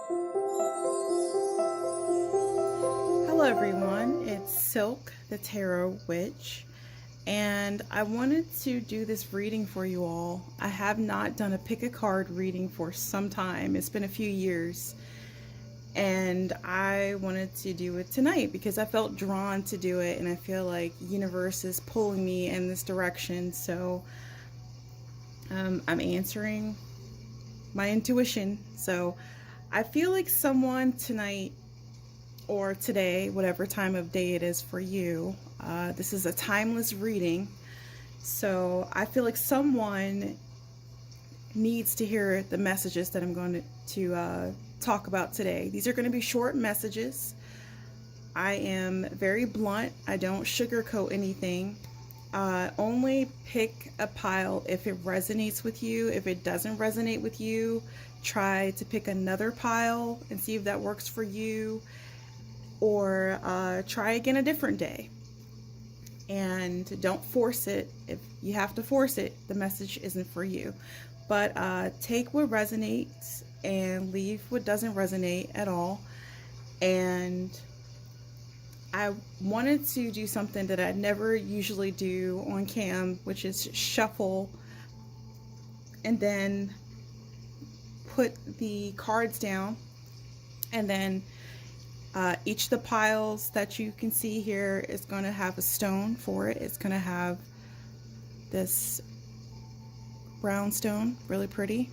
Hello everyone, it's Silk, the Tarot Witch, and I wanted to do this reading for you all. I have not done a pick a card reading for some time. It's been a few years, and I wanted to do it tonight because I felt drawn to do it, and I feel like the universe is pulling me in this direction. So I'm answering my intuition. So I feel like someone tonight or today, whatever time of day it is for you, this is a timeless reading. So I feel like someone needs to hear the messages that I'm going to talk about today. These are going to be short messages. I am very blunt. I don't sugarcoat anything. Only pick a pile if it resonates with you. If it doesn't resonate with you, try to pick another pile and see if that works for you, or try again a different day. And don't force it. If you have to force it, the message isn't for you. But take what resonates and leave what doesn't resonate at all. And I wanted to do something that I never usually do on cam, which is shuffle and then put the cards down, and then each of the piles that you can see here is going to have a stone for it. It's going to have this brown stone, really pretty,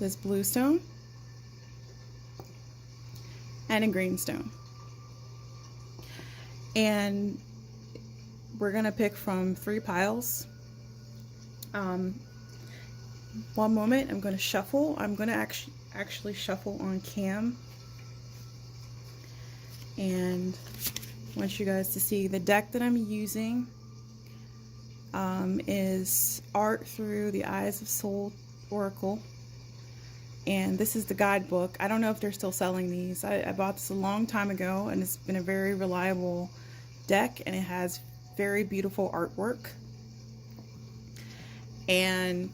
this blue stone, and a green stone. And we're going to pick from 3 piles. One moment, I'm going to shuffle. I'm going to actually shuffle on cam, and I want you guys to see the deck that I'm using is Art Through the Eyes of Soul Oracle, and this is the guidebook. I don't know if they're still selling these. I bought this a long time ago, and it's been a very reliable deck, and it has very beautiful artwork. And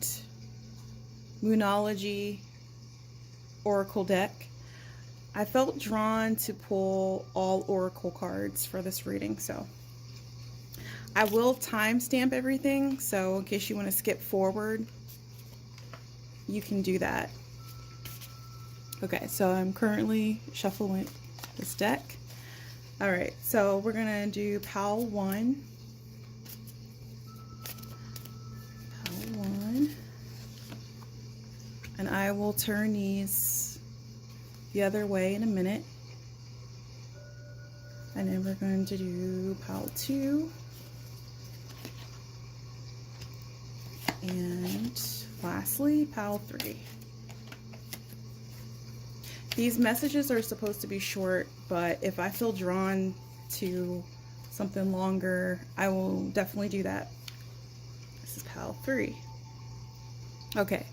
Moonology Oracle deck. I felt drawn to pull all Oracle cards for this reading, so I will timestamp everything, so in case you want to skip forward, you can do that. Okay, so I'm currently shuffling this deck. Alright, so we're gonna do pile 1. Pile 1. And I will turn these the other way in a minute. And then we're going to do pile 2. And lastly, pile 3. These messages are supposed to be short, but if I feel drawn to something longer, I will definitely do that. This is pile 3. Okay.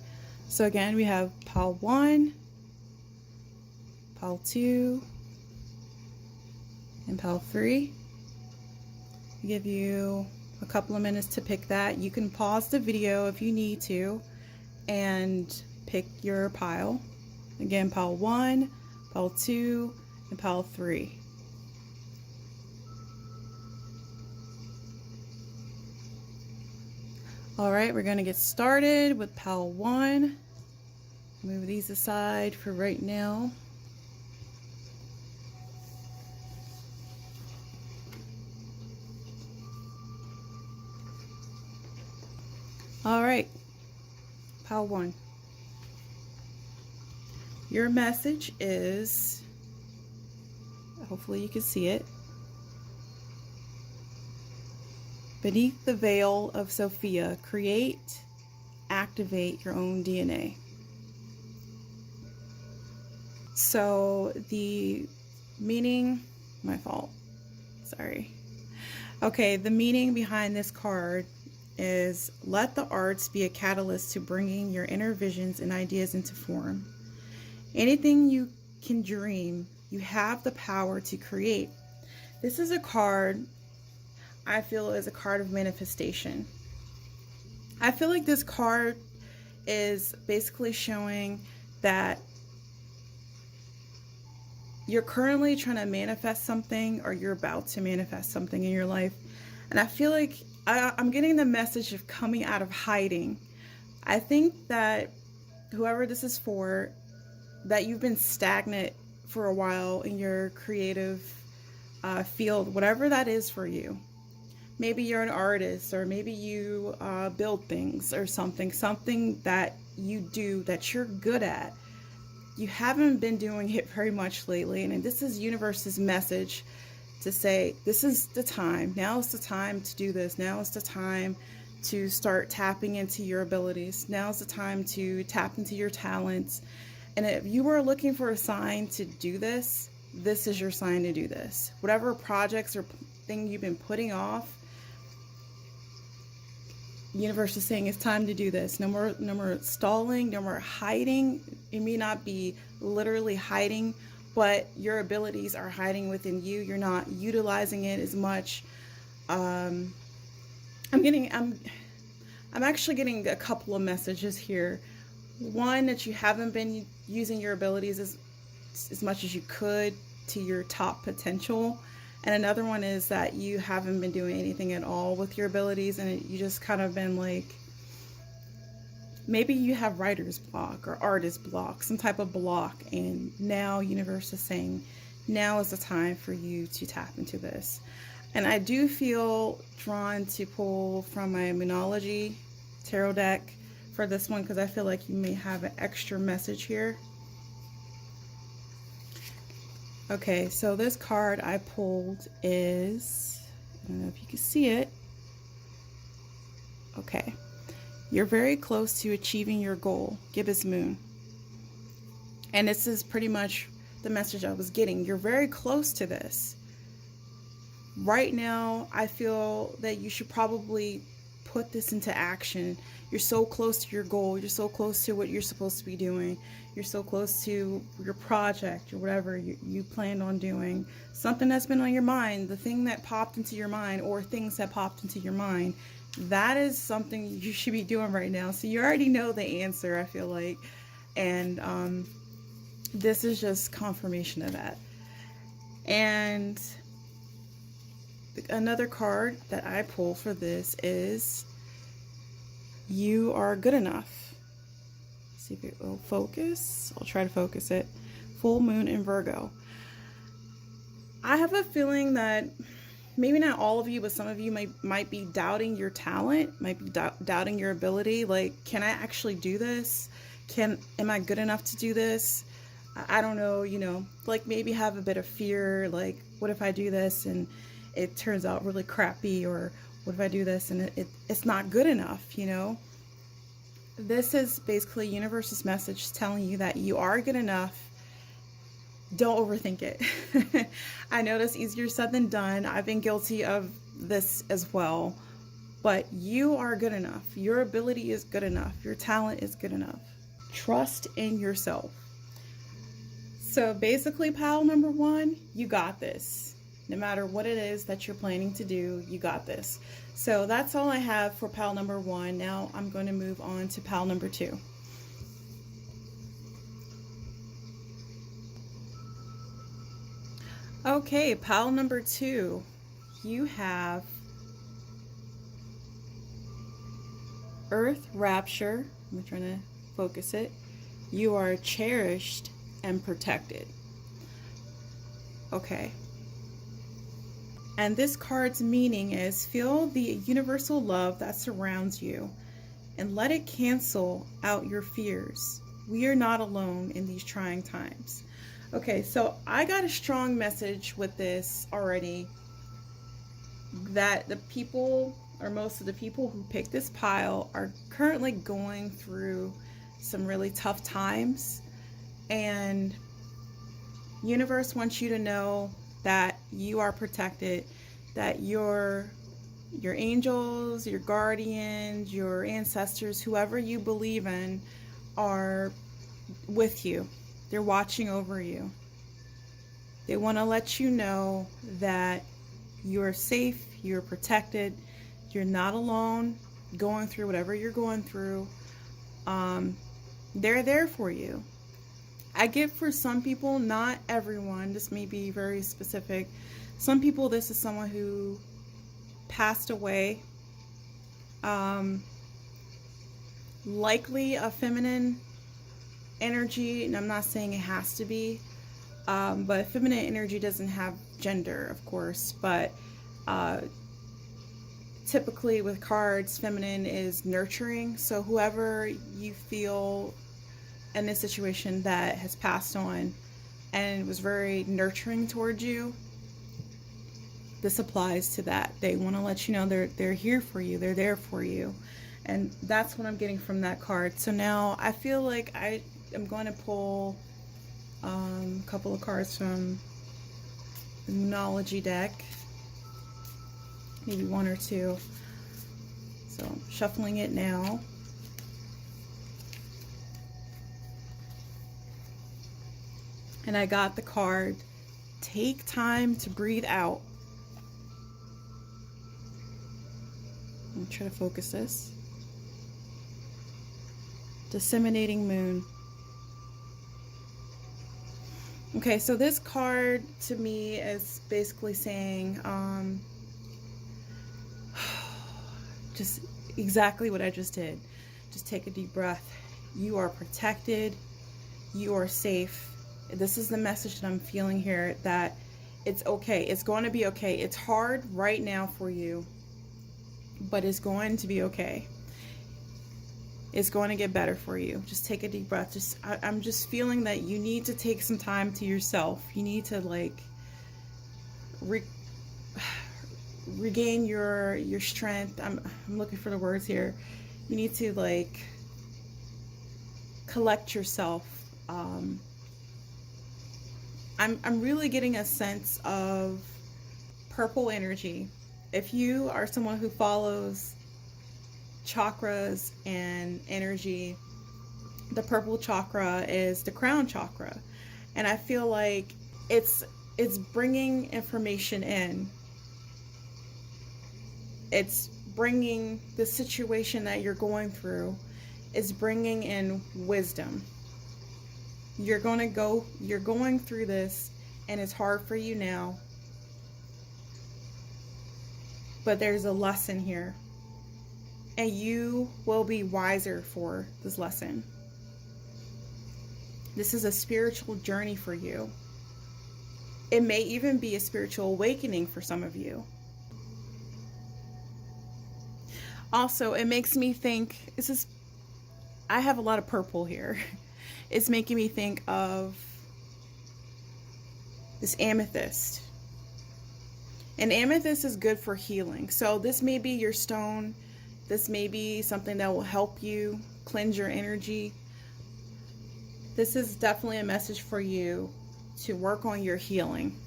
So again, we have pile 1, pile 2, and pile 3. I'll give you a couple of minutes to pick that. You can pause the video if you need to and pick your pile. Again, pile 1, pile 2, and pile 3. All right, we're going to get started with pile 1. Move these aside for right now. All right, pile 1. Your message is, hopefully you can see it, beneath the veil of Sophia, create, activate your own DNA. So the meaning, my fault, sorry. Okay, the meaning behind this card is let the arts be a catalyst to bringing your inner visions and ideas into form. Anything you can dream, you have the power to create. This is a card I feel is a card of manifestation. I feel like this card is basically showing that you're currently trying to manifest something, or you're about to manifest something in your life. And I feel like I'm getting the message of coming out of hiding. I think that whoever this is for, that you've been stagnant for a while in your creative field, whatever that is for you. Maybe you're an artist, or maybe you build things or something that you do that you're good at. You haven't been doing it very much lately, and this is universe's message to say, this is the time. Now is the time to do this. Now is the time to start tapping into your abilities. Now is the time to tap into your talents. And if you were looking for a sign to do this, this is your sign to do this. Whatever projects or thing you've been putting off, universe is saying it's time to do this. No more stalling, no more hiding. It may not be literally hiding, but your abilities are hiding within you. You're not utilizing it as much. I'm actually getting a couple of messages here. One, that you haven't been using your abilities as much as you could to your top potential. And another one is that you haven't been doing anything at all with your abilities, and you just kind of been like, maybe you have writer's block or artist block, some type of block, and now universe is saying, now is the time for you to tap into this. And I do feel drawn to pull from my Moonology tarot deck for this one, because I feel like you may have an extra message here. Okay, so this card I pulled is, I don't know if you can see it. Okay. You're very close to achieving your goal, Gibbous Moon. And this is pretty much the message I was getting. You're very close to this. Right now, I feel that you should probably put this into action. You're so close to your goal. You're so close to what you're supposed to be doing. You're so close to your project or whatever you planned on doing. Something that's been on your mind, the thing that popped into your mind, or things that popped into your mind, that is something you should be doing right now. So you already know the answer, I feel like. And this is just confirmation of that. And another card that I pull for this is, you are good enough. See if it will focus. I'll try to focus it. Full moon in Virgo. I have a feeling that maybe not all of you, but some of you might be doubting your talent, might be doubting your ability. Like, can I actually do this? Am I good enough to do this? I don't know, like maybe have a bit of fear, like, what if I do this and it turns out really crappy, or what if I do this and it's not good enough, This is basically universe's message telling you that you are good enough. Don't overthink it. I know that's easier said than done. I've been guilty of this as well. But you are good enough. Your ability is good enough. Your talent is good enough. Trust in yourself. So basically, pile number one, you got this. No matter what it is that you're planning to do, you got this. So that's all I have for pile number one. Now I'm going to move on to pile number two. Okay, pile number two. You have Earth Rapture. I'm trying to focus it. You are cherished and protected. Okay. And this card's meaning is, feel the universal love that surrounds you and let it cancel out your fears. We are not alone in these trying times. Okay, so I got a strong message with this already, that the people, or most of the people who picked this pile, are currently going through some really tough times. And universe wants you to know that you are protected, that your angels, your guardians, your ancestors, whoever you believe in, are with you. They're watching over you. They want to let you know that you're safe, you're protected, you're not alone going through whatever you're going through. They're there for you. I get for some people, not everyone, this may be very specific. Some people, this is someone who passed away. Likely a feminine energy, and I'm not saying it has to be, but feminine energy doesn't have gender, of course, but typically with cards, feminine is nurturing. So whoever you feel in this situation that has passed on and was very nurturing towards you, this applies to that. They want to let you know they're here for you, they're there for you. And that's what I'm getting from that card. So now I feel like I am going to pull a couple of cards from the Moonology deck. Maybe one or two. So I'm shuffling it now. And I got the card, take time to breathe out. I'm going to try to focus this. Disseminating moon. Okay, so this card to me is basically saying just exactly what I just did. Just take a deep breath. You are protected. You are safe. This is the message that I'm feeling here, that it's okay. It's going to be okay. It's hard right now for you, but it's going to be okay. It's going to get better for you. Just take a deep breath. I'm just feeling that you need to take some time to yourself. You need to like regain your strength. I'm looking for the words here. You need to like collect yourself. I'm really getting a sense of purple energy. If you are someone who follows chakras and energy, the purple chakra is the crown chakra, and I feel like it's bringing information in. It's bringing the situation that you're going through, is bringing in wisdom. You're going through this, and it's hard for you now, but there's a lesson here, and you will be wiser for this lesson. This is a spiritual journey for you. It may even be a spiritual awakening for some of you. Also, it makes me think, I have a lot of purple here. It's making me think of this amethyst. And amethyst is good for healing. So this may be your stone. This may be something that will help you cleanse your energy. This is definitely a message for you to work on your healing.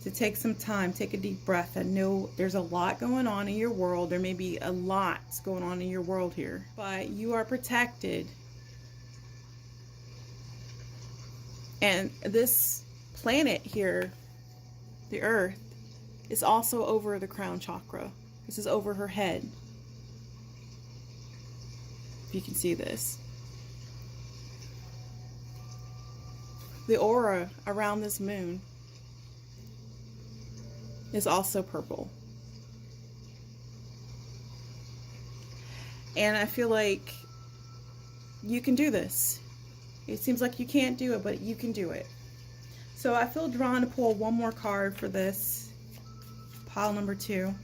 To take some time, take a deep breath, and know there's a lot going on in your world. There may be a lot going on in your world here, but you are protected. And this planet here, the Earth, is also over the crown chakra. This is over her head. If you can see this. The aura around this moon is also purple. And I feel like you can do this. It seems like you can't do it, but you can do it. So I feel drawn to pull one more card for this pile number 2.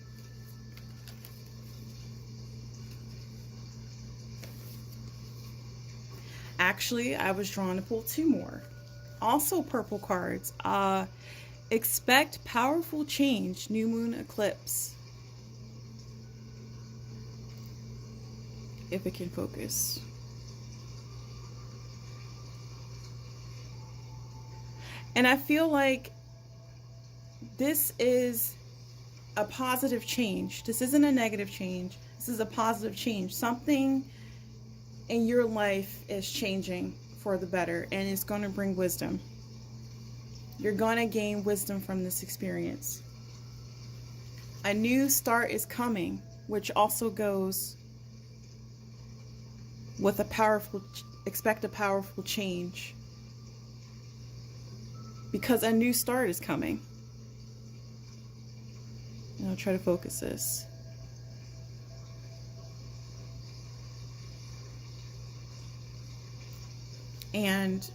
Actually, I was drawn to pull 2 more. Also purple cards. Expect powerful change, new moon eclipse. If it can focus. And I feel like this is a positive change. This isn't a negative change. This is a positive change. Something in your life is changing for the better, and it's going to bring wisdom. You're going to gain wisdom from this experience. A new start is coming, which also goes with expect a powerful change. because a new start is coming. And I'll try to focus this. And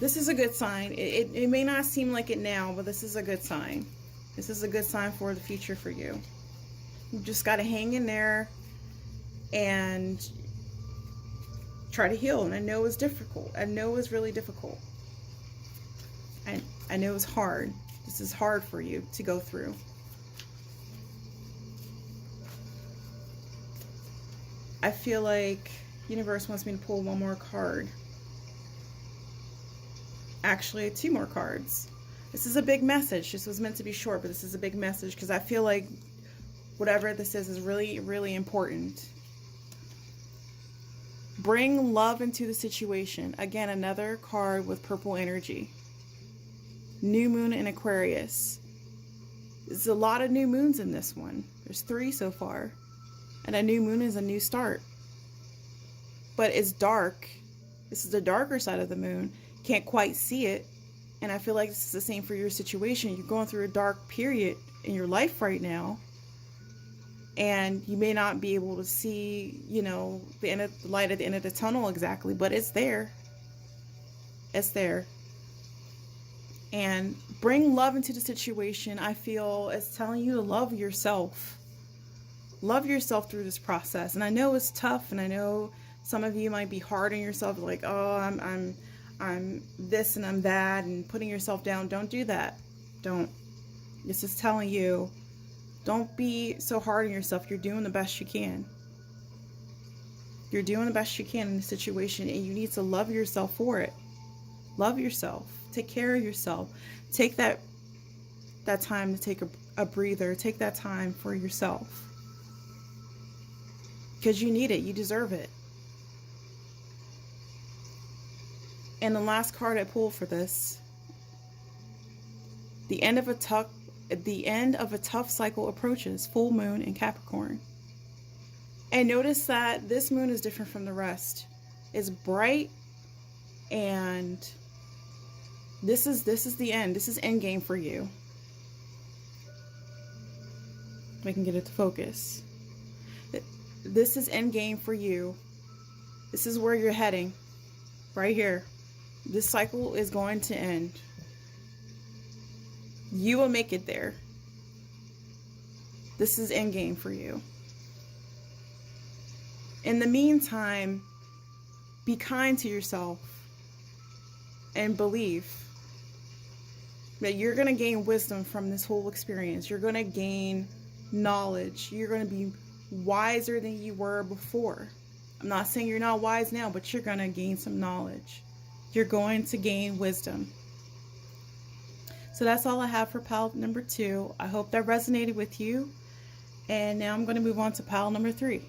this is a good sign. It may not seem like it now, but this is a good sign. This is a good sign for the future for you. You just got to hang in there and try to heal. And I know it's difficult. I know it's really difficult. I know it's hard. This is hard for you to go through. I feel like universe wants me to pull one more card. Actually, 2 more cards. This is a big message. This was meant to be short, but this is a big message because I feel like whatever this is really, really important. Bring love into the situation. Again, another card with purple energy. New moon in Aquarius. There's a lot of new moons in this one. There's 3 so far. And a new moon is a new start. But it's dark. This is the darker side of the moon. Can't quite see it. And I feel like this is the same for your situation. You're going through a dark period in your life right now. And you may not be able to see, you know, the light at the end of the tunnel exactly, but it's there. It's there. And bring love into the situation. I feel it's telling you to love yourself. Love yourself through this process. And I know it's tough, and I know some of you might be hard on yourself, like, oh, I'm this and I'm that, and putting yourself down. Don't do that. Don't. This is telling you, don't be so hard on yourself. You're doing the best you can. You're doing the best you can in the situation, and you need to love yourself for it. Love yourself. Take care of yourself. Take that time to take a breather. Take that time for yourself. Because you need it. You deserve it. And the last card I pulled for this, the end of a tough cycle approaches. Full moon in Capricorn. And notice that this moon is different from the rest. It's bright, and this is the end. This is end game for you. If I can get it to focus. This is end game for you. This is where you're heading. Right here. This cycle is going to end. You will make it there. This is end game for you. In the meantime, be kind to yourself and believe that you're going to gain wisdom from this whole experience. You're going to gain knowledge. You're going to be wiser than you were before. I'm not saying you're not wise now, but you're going to gain some knowledge. You're going to gain wisdom. So that's all I have for pile number 2. I hope that resonated with you. And now I'm going to move on to pile number 3.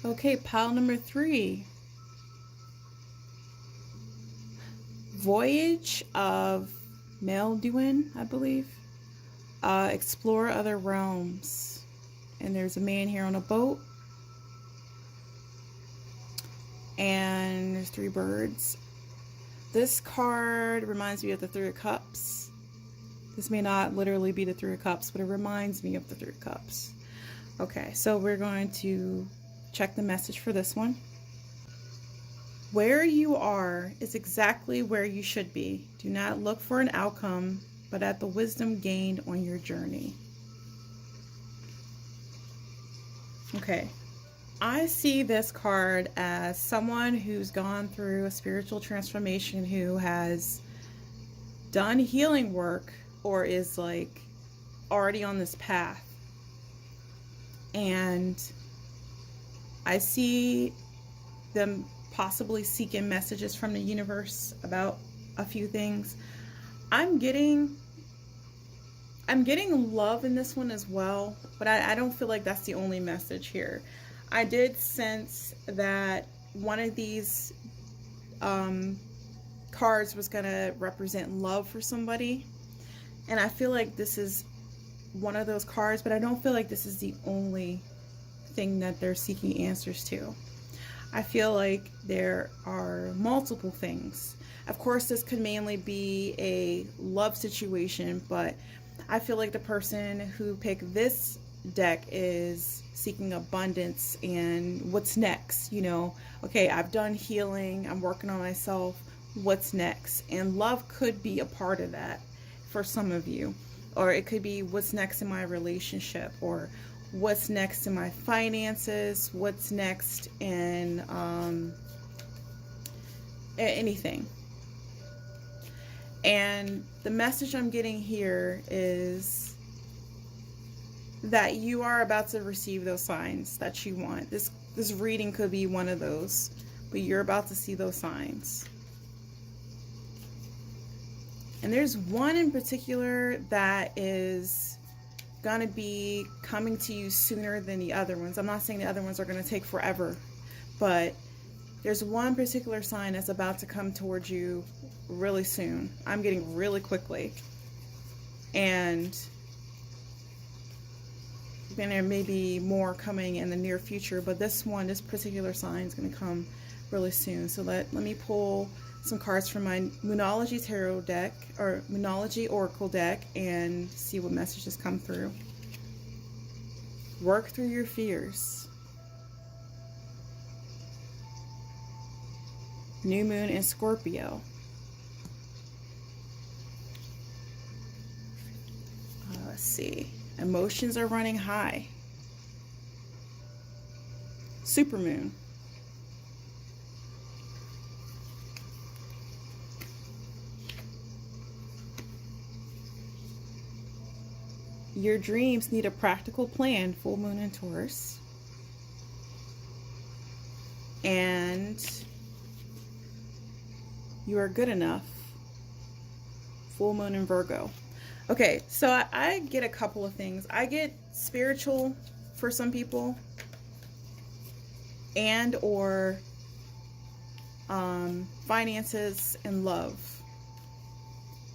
Okay, pile number 3. Voyage of Melduin, I believe. Explore other realms. And there's a man here on a boat. And there's 3 birds. This card reminds me of the 3 of Cups. This may not literally be the 3 of Cups, but it reminds me of the 3 of Cups. Okay, so we're going to check the message for this one. Where you are is exactly where you should be. Do not look for an outcome, but at the wisdom gained on your journey. Okay. I see this card as someone who's gone through a spiritual transformation, who has done healing work or is like already on this path. And I see them possibly seeking messages from the universe about a few things. I'm getting love in this one as well, but I don't feel like that's the only message here. I did sense that one of these cards was going to represent love for somebody. And I feel like this is one of those cards, but I don't feel like this is the only thing that they're seeking answers to. I feel like there are multiple things. Of course, this could mainly be a love situation, but I feel like the person who picked this deck is seeking abundance and what's next, you know. Okay, I've done healing, I'm working on myself, what's next? And love could be a part of that for some of you. Or it could be what's next in my relationship, or what's next in my finances, what's next in anything. And the message I'm getting here is that you are about to receive those signs that you want. This reading could be one of those, but you're about to see those signs. And there's one in particular that is going to be coming to you sooner than the other ones. I'm not saying the other ones are going to take forever, but there's one particular sign that's about to come towards you really soon. I'm getting really quickly. And then there may be more coming in the near future, but this particular sign is going to come really soon. So let me pull some cards from my Moonology Tarot deck, or Moonology Oracle deck, and see what messages come through. Work through your fears. New Moon in Scorpio. Let's see. Emotions are running high. Supermoon. Your dreams need a practical plan. Full moon in Taurus. And you are good enough. Full moon in Virgo. Okay, so I get a couple of things. I get spiritual for some people, and or finances and love.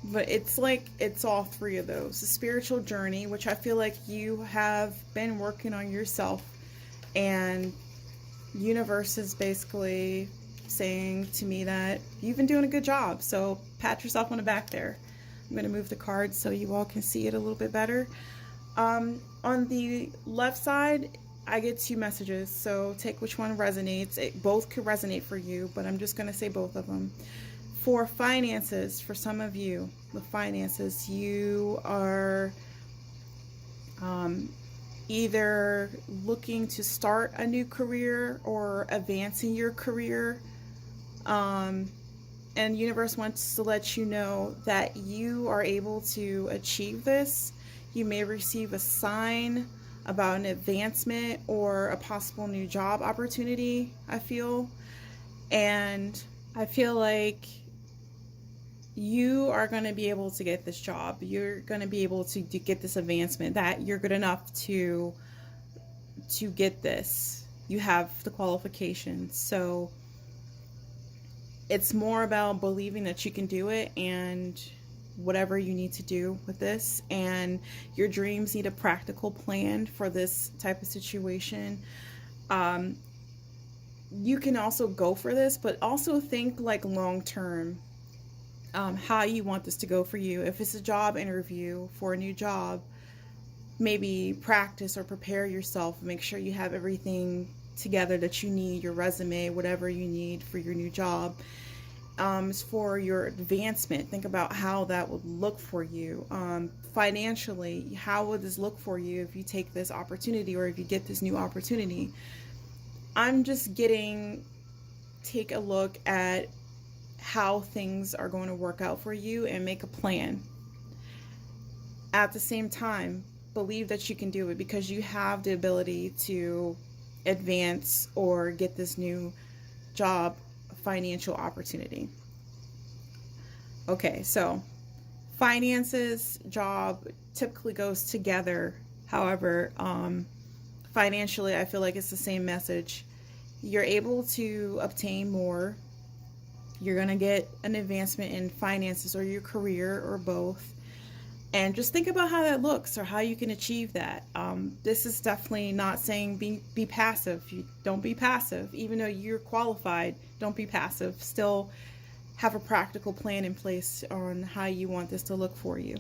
But it's like it's all three of those. The spiritual journey, which I feel like you have been working on yourself, and universe is basically saying to me that you've been doing a good job. So pat yourself on the back there. I'm going to move the cards so you all can see it a little bit better. On the left side, I get two messages. So take which one resonates. Both could resonate for you, but I'm just going to say both of them. For finances, for some of you, with finances, you are either looking to start a new career or advancing your career. And the universe wants to let you know that you are able to achieve this. You may receive a sign about an advancement or a possible new job opportunity, I feel. And I feel like you are going to be able to get this job. You're going to be able to get this advancement, that you're good enough to get this. You have the qualifications. So it's more about believing that you can do it, and whatever you need to do with this. And your dreams need a practical plan for this type of situation. You can also go for this, but also think like long term. How you want this to go for you. If it's a job interview for a new job, maybe practice or prepare yourself. Make sure you have everything together that you need, your resume, whatever you need for your new job. For your advancement, think about how that would look for you. Financially, how would this look for you if you take this opportunity, or if you get this new opportunity? I'm just take a look at how things are going to work out for you and make a plan. At the same time, believe that you can do it, because you have the ability to advance or get this new job financial opportunity. Okay, so finances, job typically goes together. However, financially, I feel like it's the same message. You're able to obtain more. You're going to get an advancement in finances or your career, or both. And just think about how that looks or how you can achieve that. This is definitely not saying be passive. Don't be passive. Even though you're qualified, don't be passive. Still have a practical plan in place on how you want this to look for you.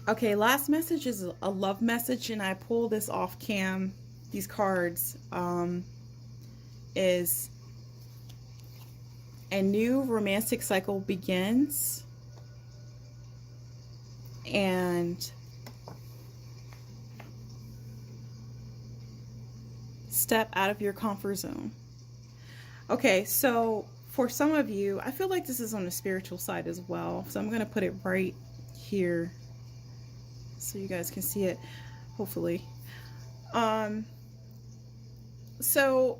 Okay, last message is a love message, and I pulled this off cam. These cards is a new romantic cycle begins, and step out of your comfort zone. Okay, so for some of you, I feel like this is on the spiritual side as well. So I'm going to put it right here so you guys can see it, hopefully. So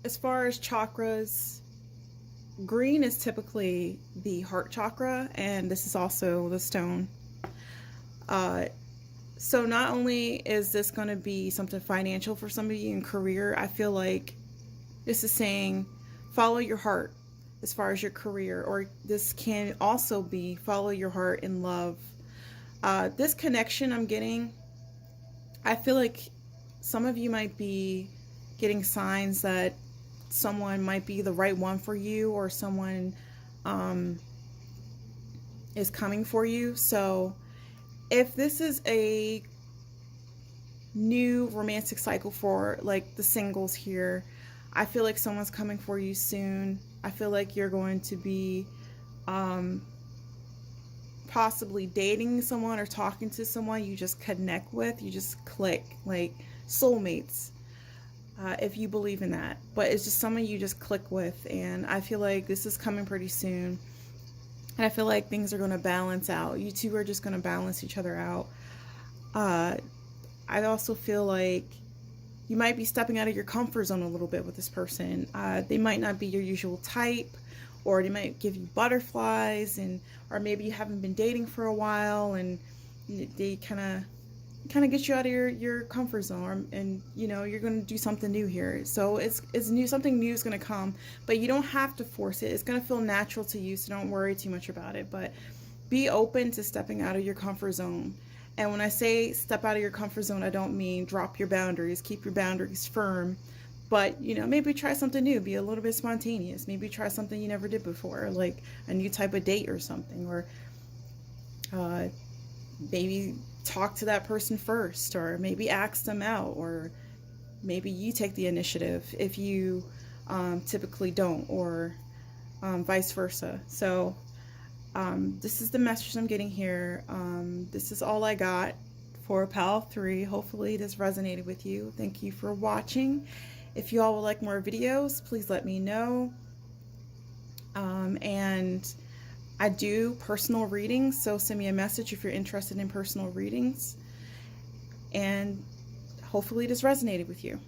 as far as chakras, green is typically the heart chakra, and this is also the stone. So not only is this going to be something financial for some of you in career, I feel like this is saying follow your heart as far as your career, or this can also be follow your heart in love. This connection I'm getting, I feel like some of you might be getting signs that someone might be the right one for you, or someone is coming for you. So if this is a new romantic cycle for like the singles here, I feel like someone's coming for you soon. I feel like you're going to be possibly dating someone or talking to someone you just connect with, you just click, like soulmates, if you believe in that. But it's just someone you just click with, and I feel like this is coming pretty soon. And I feel like things are going to balance out. You two are just going to balance each other out. I also feel like you might be stepping out of your comfort zone a little bit with this person. They might not be your usual type, or they might give you butterflies, or maybe you haven't been dating for a while, and they kind of get you out of your comfort zone, and you know you're going to do something new here. So it's new, something new is going to come, but you don't have to force it. It's going to feel natural to you, so don't worry too much about it. But be open to stepping out of your comfort zone. And when I say step out of your comfort zone, I don't mean drop your boundaries, keep your boundaries firm, but you know, maybe try something new, be a little bit spontaneous, maybe try something you never did before, like a new type of date or something, or maybe talk to that person first, or maybe ask them out, or maybe you take the initiative if you typically don't, or vice versa. So this is the message I'm getting here. This is all I got for Pal 3. Hopefully this resonated with you. Thank you for watching. If you all would like more videos, please let me know. And I do personal readings, so send me a message if you're interested in personal readings. And hopefully this resonated with you.